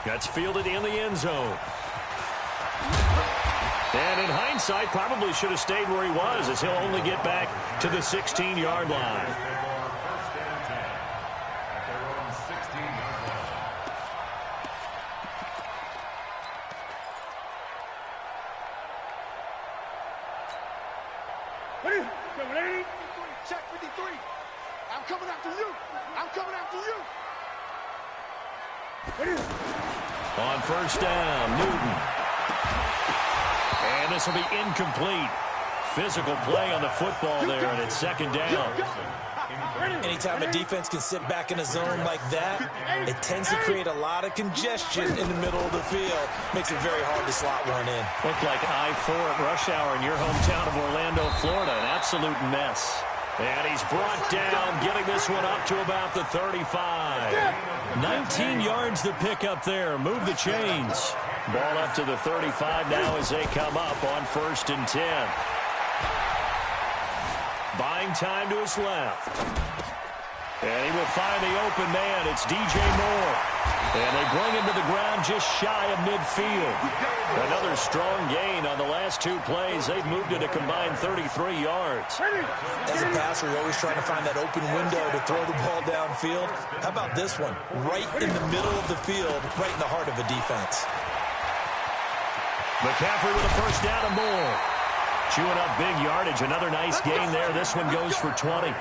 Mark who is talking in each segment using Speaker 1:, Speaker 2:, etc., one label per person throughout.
Speaker 1: That's fielded in the end zone. And in hindsight, probably should have stayed where he was, as he'll only get back to the 16-yard line.
Speaker 2: Check 53. I'm coming after you. I'm coming after you.
Speaker 1: On first down, Newton. And this will be incomplete. Physical play on the football there, and it's second down.
Speaker 3: Anytime a defense can sit back in a zone like that, it tends to create a lot of congestion in the middle of the field. Makes it very hard to slot one in.
Speaker 1: Looked like I-4 at rush hour in your hometown of Orlando, Florida. An absolute mess. And he's brought down, getting this one up to about the 35. 19 yards to pick up there. Move the chains. Ball up to the 35 now as they come up on first and 10. Buying time to his left. And he will find the open man. It's DJ Moore. And they bring him to the ground just shy of midfield. Another strong gain on the last two plays. They've moved it a combined 33 yards.
Speaker 3: As a passer, you're always trying to find that open window to throw the ball downfield. How about this one? Right in the middle of the field, right in the heart of the defense.
Speaker 1: McCaffrey with a first down and more. Chewing up big yardage. Another nice gain there. This one goes for 20.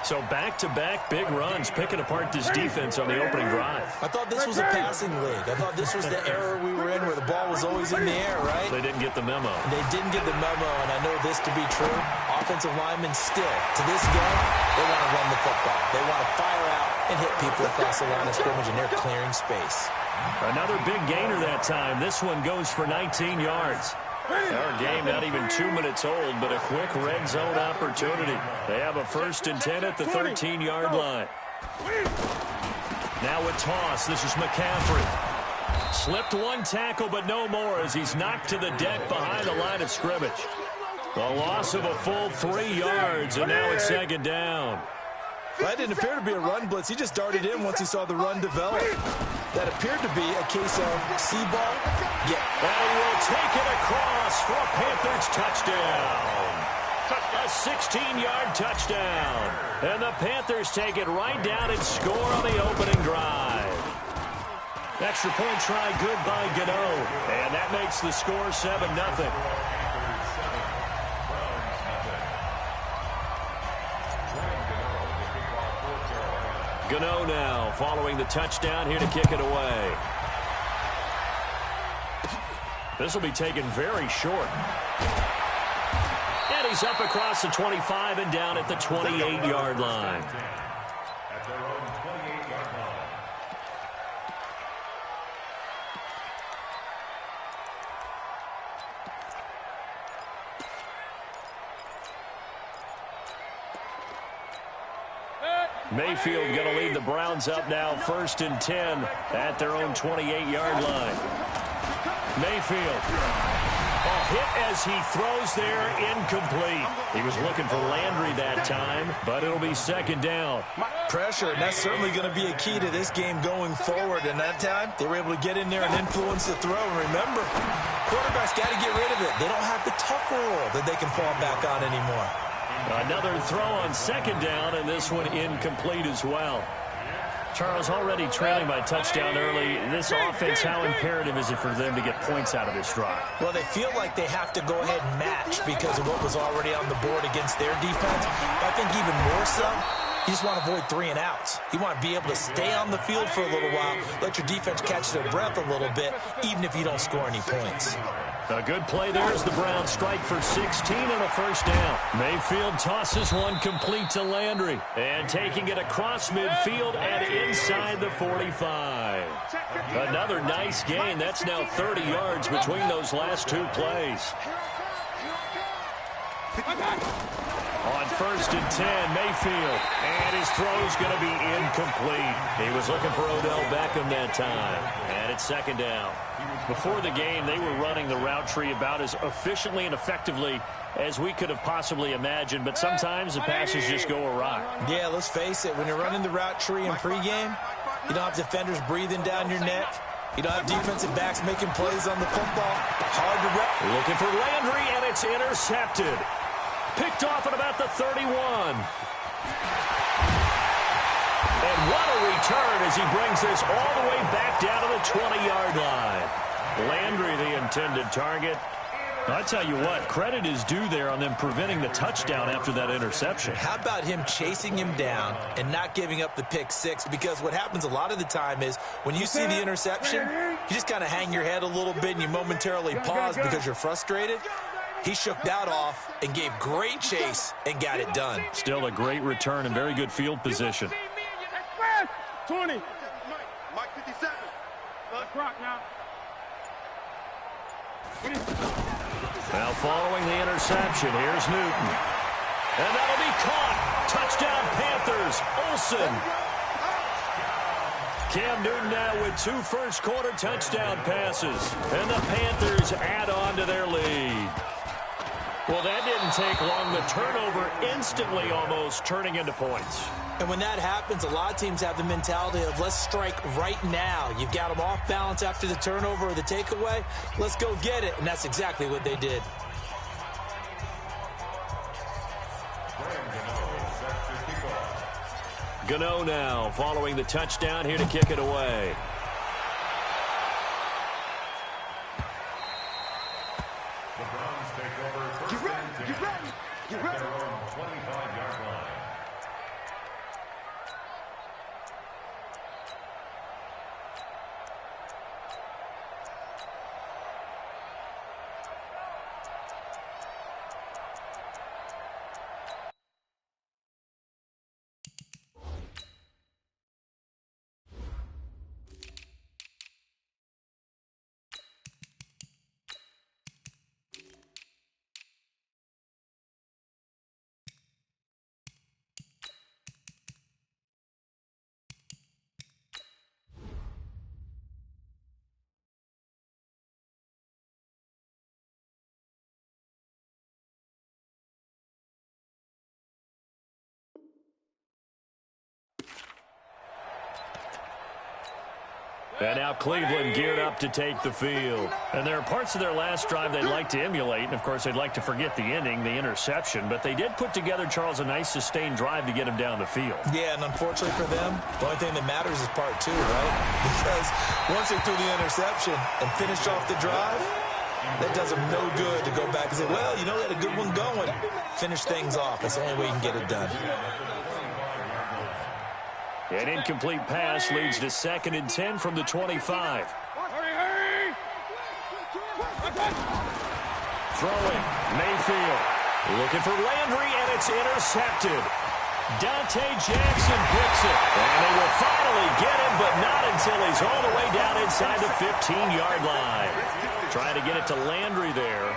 Speaker 1: So back-to-back big runs, picking apart this defense on the opening drive.
Speaker 3: I thought this was a passing league. I thought this was the era we were in where the ball was always in the air, right?
Speaker 1: They didn't get the memo.
Speaker 3: They didn't get the memo, and I know this to be true. Offensive linemen still, to this day, they want to run the football. They want to fire out and hit people across the line of scrimmage, and they're clearing space.
Speaker 1: Another big gainer that time. This one goes for 19 yards. Our game not even 2 minutes old, but a quick red zone opportunity. They have a first and 10 at the 13-yard line. Now a toss. This is McCaffrey. Slipped one tackle, but no more as he's knocked to the deck behind the line of scrimmage. A loss of a full 3 yards, and now it's second down.
Speaker 3: That didn't appear to be a run blitz. He just darted in once he saw the run develop. That appeared to be a case of see ball, get.
Speaker 1: And he will take it across for a Panthers touchdown. A 16-yard touchdown. And the Panthers take it right down and score on the opening drive. Extra point try good by Gano. And that makes the score 7-0. Gano now following the touchdown here to kick it away. This will be taken very short. And he's up across the 25 and down at the 28-yard line. Mayfield going to lead the Browns up now, first and 10 at their own 28-yard line. Mayfield. A hit as he throws there, incomplete. He was looking for Landry that time, but it'll be second down.
Speaker 3: Pressure, and that's certainly going to be a key to this game going forward. And that time, they were able to get in there and influence the throw. And remember, quarterbacks got to get rid of it. They don't have the tuck roll that they can fall back on anymore.
Speaker 1: Another throw on second down, and this one incomplete as well. Charles, already trailing by touchdown early. This offense, how imperative is it for them to get points out of this drive?
Speaker 3: Well, they feel like they have to go ahead and match because of what was already on the board against their defense. But I think even more so, you just want to avoid 3 and outs. You want to be able to stay on the field for a little while, let your defense catch their breath a little bit, even if you don't score any points.
Speaker 1: A good play there as the Browns strike for 16 on a first down. Mayfield tosses one complete to Landry. And taking it across midfield and inside the 45. Another nice gain. That's now 30 yards between those last 2 plays. On first and 10, Mayfield. And his throw's going to be incomplete. He was looking for Odell Beckham that time. And it's second down. Before the game, they were running the route tree about as efficiently and effectively as we could have possibly imagined, but sometimes the passes just go awry.
Speaker 3: Yeah, let's face it. When you're running the route tree in pregame, you don't have defenders breathing down your neck. You don't have defensive backs making plays on the football. Hard to rep.
Speaker 1: Looking for Landry, and it's intercepted. Picked off at about the 31. And what a return as he brings this all the way back down to the 20-yard line. Landry, the intended target. I tell you what, credit is due there on them preventing the touchdown after that interception.
Speaker 3: How about him chasing him down and not giving up the pick six? Because what happens a lot of the time is when you see the interception, you just kind of hang your head a little bit and you momentarily pause because you're frustrated. He shook that off and gave great chase and got it done.
Speaker 1: Still a great return and very good field position.
Speaker 2: 20. Mike 57. Clock now.
Speaker 1: Now following the interception, here's Newton. And that'll be caught. Touchdown Panthers. Olsen. Cam Newton now with 2 first-quarter touchdown passes. And the Panthers add on to their lead. Well, that didn't take long. The turnover instantly almost turning into points.
Speaker 3: And when that happens, a lot of teams have the mentality of let's strike right now. You've got them off balance after the turnover or the takeaway. Let's go get it. And that's exactly what they did.
Speaker 1: Gano now following the touchdown here to kick it away.
Speaker 2: Get ready. Get ready. Get ready.
Speaker 4: 25-yard line.
Speaker 1: And now Cleveland geared up to take the field. And there are parts of their last drive they'd like to emulate. And, of course, they'd like to forget the ending, the interception. But they did put together, Charles, a nice sustained drive to get him down the field.
Speaker 3: Yeah, and unfortunately for them, the only thing that matters is part 2, right? Because once they threw the interception and finished off the drive, that does them no good to go back and say, well, you know, they had a good one going. Finish things off. That's the only way you can get it done.
Speaker 1: An incomplete pass leads to 2nd and 10 from the 25.
Speaker 2: Hurry.
Speaker 1: Throwing, Mayfield. Looking for Landry, and it's intercepted. Dante Jackson picks it. And they will finally get him, but not until he's all the way down inside the 15-yard line. Trying to get it to Landry there.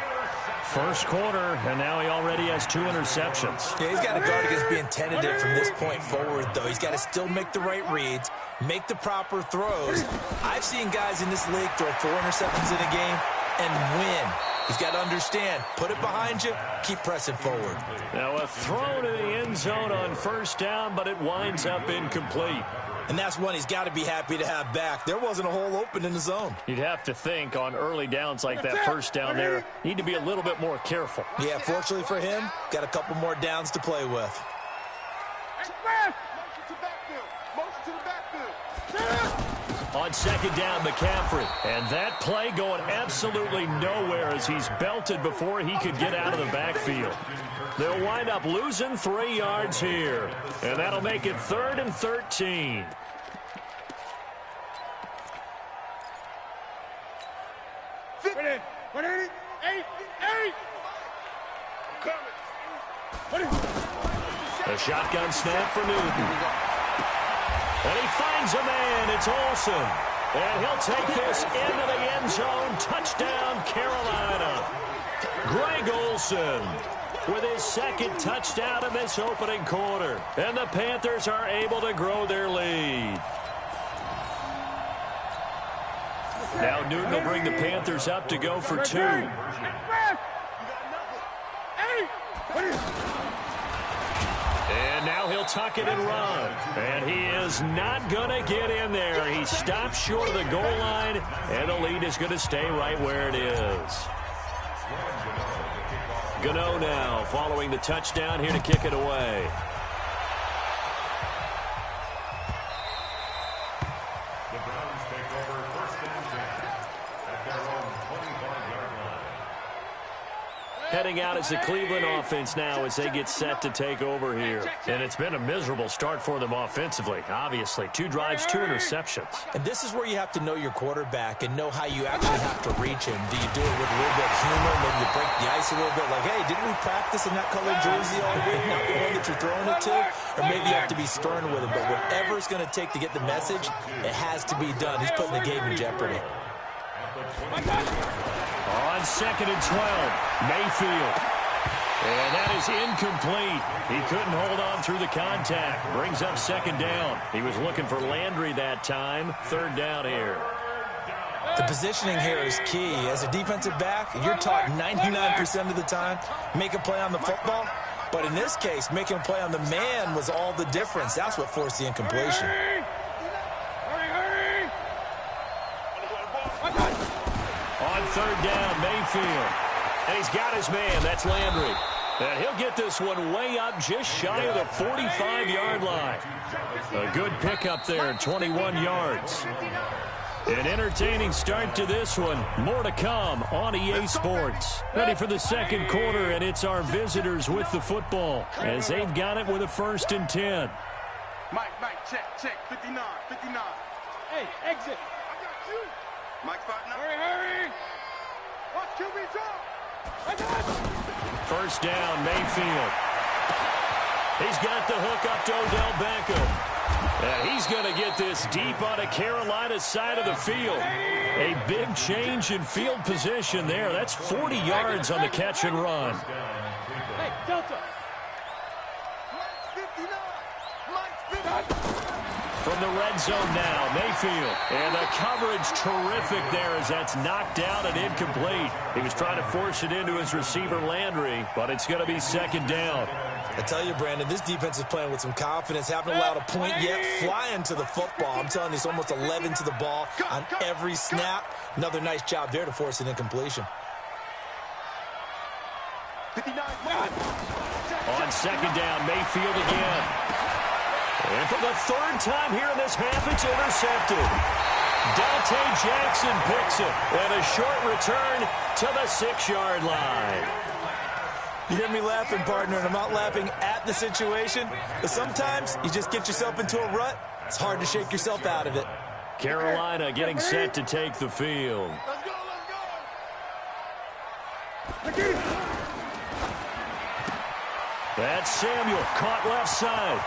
Speaker 1: First quarter, and now he already has 2 interceptions.
Speaker 3: Yeah, he's got to guard against being tentative from this point forward, though. He's got to still make the right reads, make the proper throws. I've seen guys in this league throw 4 interceptions in a game and win. He's got to understand, put it behind you, keep pressing forward.
Speaker 1: Now a throw to the end zone on first down, but it winds up incomplete.
Speaker 3: And that's one he's got to be happy to have back. There wasn't a hole open in the zone.
Speaker 1: You'd have to think on early downs like that first down there, need to be a little bit more careful.
Speaker 3: Yeah, fortunately for him, got a couple more downs to play with.
Speaker 2: Motion to the backfield.
Speaker 1: On 2nd down, McCaffrey. And that play going absolutely nowhere as he's belted before he could get out of the backfield. They'll wind up losing 3 yards here. And that'll make it 3rd and 13. A shotgun snap for Newton. And he finds a man. It's Olsen. And he'll take this into the end zone. Touchdown, Carolina. Greg Olsen with his 2nd touchdown in this opening quarter. And the Panthers are able to grow their lead. Now Newton will bring the Panthers up to go for 2. And now he'll tuck it and run. And he is not going to get in there. He stops short of the goal line, and the lead is going to stay right where it is. Gano now following the touchdown here to kick it away.
Speaker 4: The Browns take over 1st and 10 at their own 25-yard line.
Speaker 1: Heading out is the Cleveland offense now as they get set to take over here. And it's been a miserable start for them offensively. Obviously, 2 drives, 2 interceptions.
Speaker 3: And this is where you have to know your quarterback and know how you actually have to reach him. Do you do it with a little bit of humor? Maybe you break the ice a little bit like, hey, didn't we practice in that colored jersey all week? Not the one that you're throwing it to? Or maybe you have to be stern with him. But whatever it's going to take to get the message, it has to be done. He's putting the game in jeopardy.
Speaker 1: On 2nd and 12, Mayfield. And that is incomplete. He couldn't hold on through the contact. Brings up 2nd down. He was looking for Landry that time. 3rd down here.
Speaker 3: The positioning here is key. As a defensive back, you're taught 99% of the time, make a play on the football. But in this case, making a play on the man was all the difference. That's what forced the incompletion.
Speaker 1: On 3rd down, Mayfield. And he's got his man. That's Landry. And he'll get this one way up just shy of the 45-yard line. A good pickup there, 21 yards. An entertaining start to this one. More to come on EA Sports. Ready for the 2nd quarter, and it's our visitors with the football as they've got it with a 1st and 10.
Speaker 2: Mike, check, 59. Hey, exit. I got you. Mike, partner. Hurry. Watch QB drop. I got you.
Speaker 1: 1st down, Mayfield. He's got the hook up to Odell Beckham. And he's going to get this deep on a Carolina side of the field. A big change in field position there. That's 40 yards on the catch and run.
Speaker 2: Hey, Delta. Mike 59. Mike 59.
Speaker 1: From the red zone now, Mayfield. And the coverage terrific there as that's knocked down and incomplete. He was trying to force it into his receiver, Landry, but it's going to be 2nd down.
Speaker 3: I tell you, Brandon, this defense is playing with some confidence. Haven't allowed a point yet. Flying to the football. I'm telling you, it's almost 11 to the ball on every snap. Another nice job there to force an incompletion.
Speaker 2: 59.
Speaker 1: On 2nd down, Mayfield again. And for the 3rd time here in this half, it's intercepted. Dante Jackson picks it. And a short return to the 6-yard line.
Speaker 3: You hear me laughing, partner, and I'm not laughing at the situation. But sometimes you just get yourself into a rut. It's hard to shake yourself out of it.
Speaker 1: Carolina getting set to take the field.
Speaker 2: Let's go.
Speaker 1: That's Samuel, caught left side.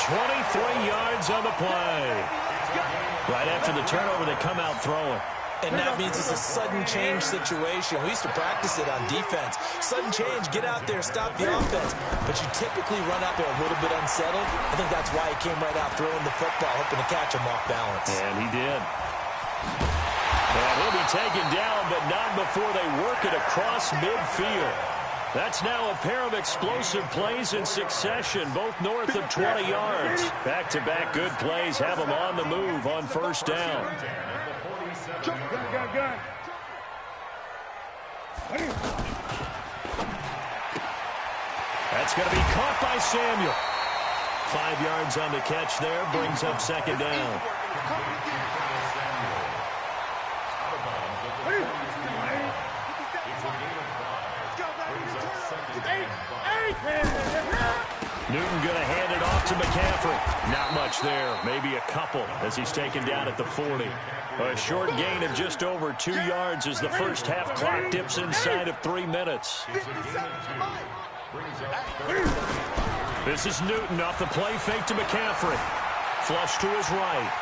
Speaker 1: 23 yards on the play. Right after the turnover, they come out throwing.
Speaker 3: And that means it's a sudden change situation. We used to practice it on defense. Sudden change, get out there, stop the offense. But you typically run out there a little bit unsettled. I think that's why he came right out throwing the football, hoping to catch him off balance.
Speaker 1: And he did. And he'll be taken down, but not before they work it across midfield. That's now a pair of explosive plays in succession, both north of 20 yards. Back-to-back good plays have them on the move on 1st down.
Speaker 2: Gun.
Speaker 1: That's going to be caught by Samuel. 5 yards on the catch there, brings up 2nd down. Newton going to hand it off to McCaffrey. Not much there, maybe a couple as he's taken down at the 40. A short gain of just over 2 yards as the first half clock dips inside of 3 minutes. This is Newton off the play fake to McCaffrey. Flush to his right.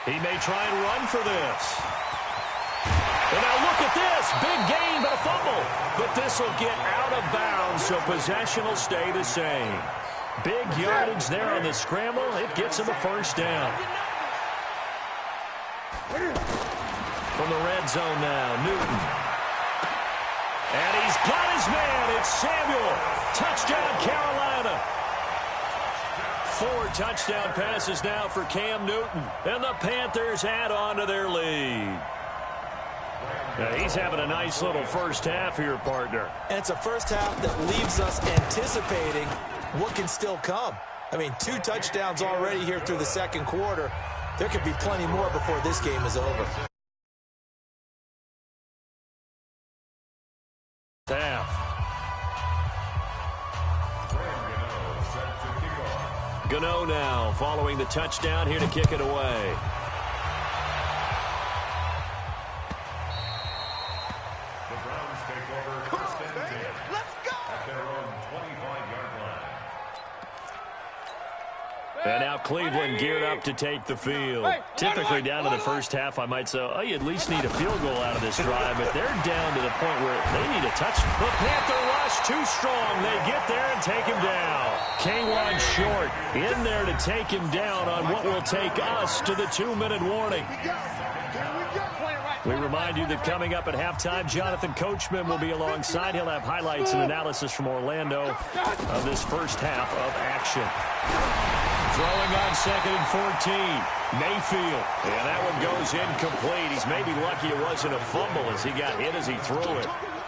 Speaker 1: He may try and run for this. And now look at this. Big gain, but a fumble. But this will get out of bounds, so possession will stay the same. Big yardage there on the scramble. It gets him a 1st down. From the red zone now, Newton. And he's got his man. It's Samuel. Touchdown, Carolina. 4 touchdown passes now for Cam Newton. And the Panthers add on to their lead. Now, he's having a nice little first half here, partner.
Speaker 3: And it's a first half that leaves us anticipating what can still come. I mean, 2 touchdowns already here through the second quarter. There could be plenty more before this game is over.
Speaker 1: Gano now following the touchdown here to kick it away.
Speaker 4: The Browns take over first and 10.
Speaker 2: Let's go!
Speaker 4: At their own 25-yard line.
Speaker 1: And now Cleveland geared up to take the field. Typically down to the first half, I might say, oh, you at least need a field goal out of this drive, but they're down to the point where they need a touchdown. The Panther rush too strong. They get there and take him down. K1 short in there to take him down on what will take us to the 2-minute warning. We remind you that coming up at halftime, Jonathan Coachman will be alongside. He'll have highlights and analysis from Orlando of this first half of action. Throwing on 2nd and 14. Mayfield. And that one goes incomplete. He's maybe lucky it wasn't a fumble as he got hit as he threw it.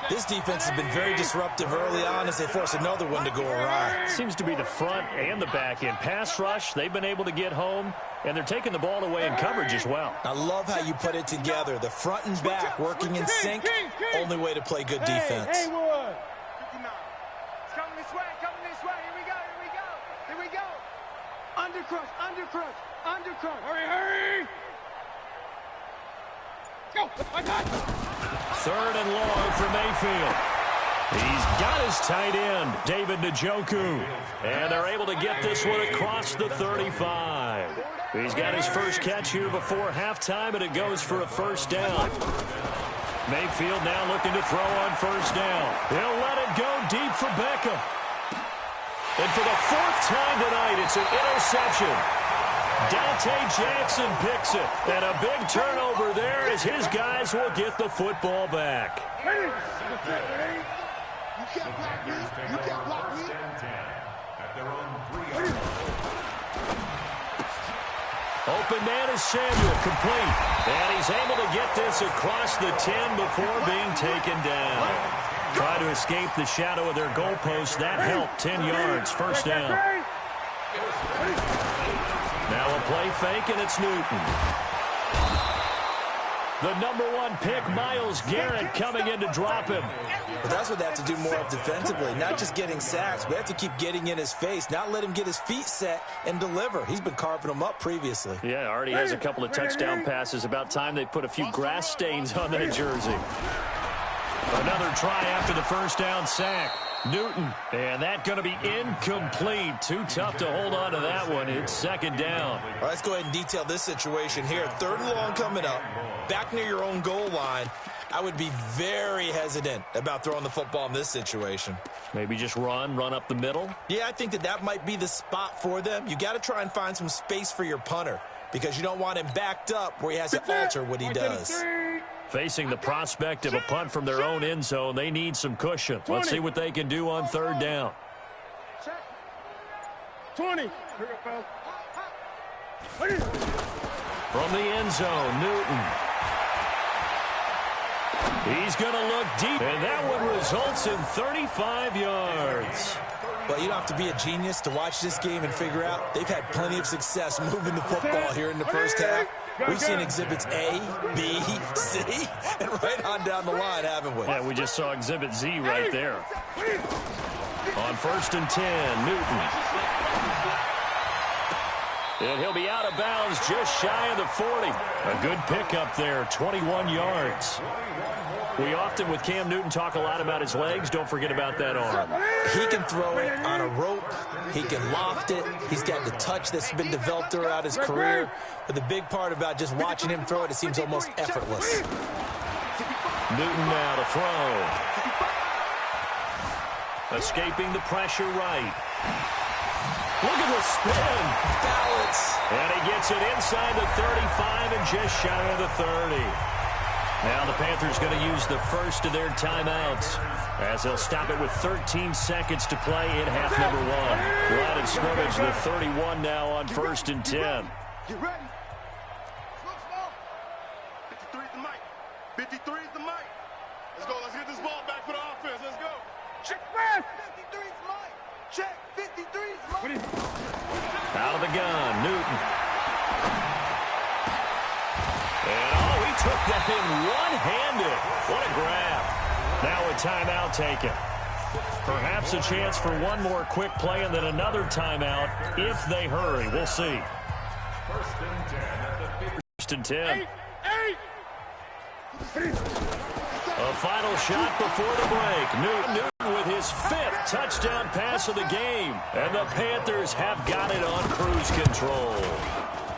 Speaker 3: This defense has been very disruptive early on as they force another one to go awry.
Speaker 1: Seems to be the front and the back end. Pass rush, they've been able to get home, and they're taking the ball away in coverage as well.
Speaker 3: I love how you put it together. The front and back working in sync. Only way to play good defense.
Speaker 2: It's coming this way, coming this way. Here we go, here we go, here we go. Undercrush, undercrush, undercrush. Hurry, hurry. Go, I got it.
Speaker 1: 3rd and long for Mayfield. He's got his tight end, David Njoku. And they're able to get this one across the 35. He's got his first catch here before halftime, and it goes for a first down. Mayfield now looking to throw on first down. He'll let it go deep for Beckham. And for the 4th time tonight, it's an interception. Dante Jackson picks it. And a big turnover there as his guys will get the football back.
Speaker 4: The Panthers take over first and 10 at their own 3-yard line.
Speaker 1: Open man is Samuel, complete. And he's able to get this across the 10 before being taken down. Try to escape the shadow of their goalpost. That helped. 10 yards, first down. Now a play fake, and it's Newton. The #1 pick, Myles Garrett, coming in to drop him.
Speaker 3: But that's what they have to do more of defensively. Not just getting sacks, but they have to keep getting in his face, not let him get his feet set and deliver. He's been carving them up previously.
Speaker 1: Yeah, already has a couple of touchdown passes. About time they put a few grass stains on that jersey. Another try after the first down sack. Newton, and that going to be incomplete. Too tough to hold on to that one. It's 2nd down.
Speaker 3: All right, let's go ahead and detail this situation here. 3rd and long coming up, back near your own goal line. I would be very hesitant about throwing the football in this situation.
Speaker 1: Maybe just run up the middle?
Speaker 3: Yeah, I think that might be the spot for them. You got to try and find some space for your punter because you don't want him backed up where he has to alter what he does.
Speaker 1: Facing the prospect of a punt from their own end zone, they need some cushion. Let's see what they can do on 3rd down.
Speaker 2: 20.
Speaker 1: From the end zone, Newton. He's going to look deep, and that one results in 35 yards.
Speaker 3: Well, you don't have to be a genius to watch this game and figure out they've had plenty of success moving the football here in the first half. We've seen exhibits A, B, C, and right on down the line, haven't we?
Speaker 1: Yeah, we just saw exhibit Z right there. On 1st and 10, Newton. And he'll be out of bounds just shy of the 40. A good pickup there, 21 yards. We often, with Cam Newton, talk a lot about his legs. Don't forget about that arm.
Speaker 3: He can throw it on a rope. He can loft it. He's got the touch that's been developed throughout his career. But the big part about just watching him throw it seems almost effortless.
Speaker 1: Newton now to throw. Escaping the pressure right. Look at the spin. Balance. And he gets it inside the 35 and just shy of the 30. Now the Panthers going to use the first of their timeouts as they'll stop it with 13 seconds to play in half number one. Line of scrimmage, the 31 now on 1st and 10.
Speaker 2: Get ready. Slow, slow. 53 is the mic. 53 is the mic. Let's go. Let's get this ball back for the offense. Let's go. Check first. 53 is mic. Check. 53 is mic.
Speaker 1: Out of the gun, Newton. And, he took that in one-handed. What a grab. Now a timeout taken. Perhaps a chance for one more quick play and then another timeout if they hurry. We'll see.
Speaker 4: 1st and 10 at the
Speaker 1: 1st and 10. A final shot before the break. Newton with his 5th touchdown pass of the game. And the Panthers have got it on cruise control.